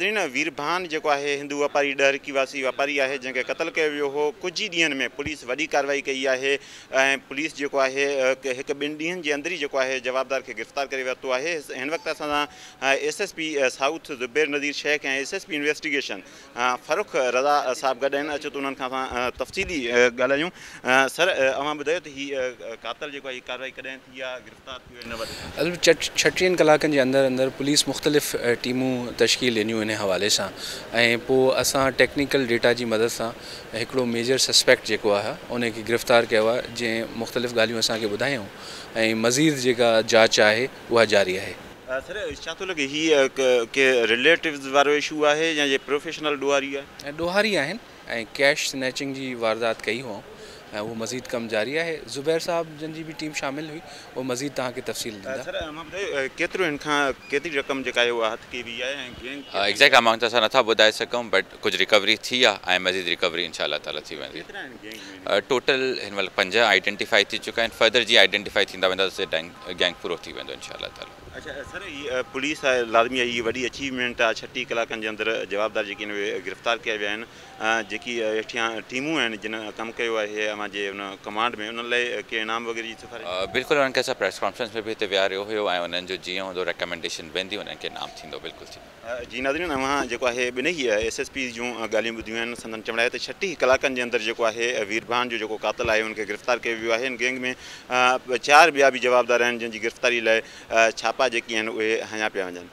दिन वीरभान जो है हिंदू वापारी डहरकी वासी वापारी है जैसे कत्ल किया वियो हो कुछ ही ॾींहनि में पुलिस वही कार्रवाई कई है। पुलिस जो है एक ॿिनि ॾींहनि के अंदर ही जो है जवाबदार के गिरफ्तार कर वरितो है। इन वक्त असां SSP साउथ ज़ुबैर नज़ीर शेख ऐं SSP इन्वेस्टिगेशन फ़ारूक रज़ा साहब गॾु आहिनि। अचो त उन्हनि खां असां तफ़सीली ॻाल्हायूं। सर अवां ॿुधायो त हीअ कातल जो है कार्रवाई कॾहिं थी आहे, गिरफ़्तार थी वियो इन वक़्तु? 36 कलाकनि जे अंदर पुलिस मुख़्तलिफ़ टीमूं तश्कील ॾिनियूं इन हवाले सां ऐं पोइ असां टेक्निकल डेटा जी मदद सां हिकिड़ो मेजर सस्पेक्ट जेको आहे उन खे गिरफ़्तार कयो आहे, जंहिं मुख़्तलिफ़ ॻाल्हियूं असांखे ॿुधायूं ऐं मज़ीद जेका जांच आहे उहा जारी आहे। सर छा थो लॻे हीअ के रिलेटिव्स वारो इशू आहे या ये प्रोफेशनल ॾोहारी आहे? ॾोहारी आहिनि ऐं कैश स्नैचिंग जी वारदात कई हुआ ऐं वो मज़ीद कम जारी है। ज़ुबैर साहब जन जी भी टीम शामिल हुई, वो मज़ीद तव्हांखे तफ़सील ॾींदा। सर केतिरो इन खां केतिरी रक़म जेका आहे उहा हथ कई वई आहे ऐं एग्जैक्ट अमाउंट असां नथा ॿुधाए सघूं, बट कुछ रिकवरी थी आहे ऐं मज़ीद रिकवरी इंशाअल्लाह ताला थी वेंदी। टोटल हिन महिल 5 आइडेंटिफाई थी चुका आहिनि। फर्दर जी आइडेंटिफाई थींदा वेंदा त गैंग पूरो थी वेंदो इंशाअल्लाह ताला। अच्छा सर ये पुलिस है लाज़मी है, ये वही अचीवमेंट आहे 36 कलाकनि जे अंदर जवाबदार जेके गिरफ़्तार किया विया आहिनि। जेकी हेठियां टीमूं आहिनि जिन कमु कयो आहे अवां जे उन कमांड में, उन्हनि लाइ के इनाम वग़ैरह जी सिफ़ारिश? बिल्कुलु उन्हनि खे असां प्रेस कॉन्फ्रेंस में भी हिते विहारियो हुयो ऐं उन्हनि जो जीअं हूंदो रिकमेंडेशन वेंदी उन्हनि खे इनाम थींदो। बिल्कुलु थी। जी नाज़रीन, अवां जेको आहे ॿिन्ही SSP जूं ॻाल्हियूं ॿुधियूं आहिनि। संदन चमड़ाए त 36 कलाकनि जे अंदर जेको आहे वीरभान जो जेको कातल आहे उनखे गिरफ़्तार कयो वियो आहे। इन गैंग में 4 ॿिया भी जवाबदार आहिनि जंहिंजी गिरफ़्तारी लाइ छापा जेकी आहिनि उहे हया पिया वञनि।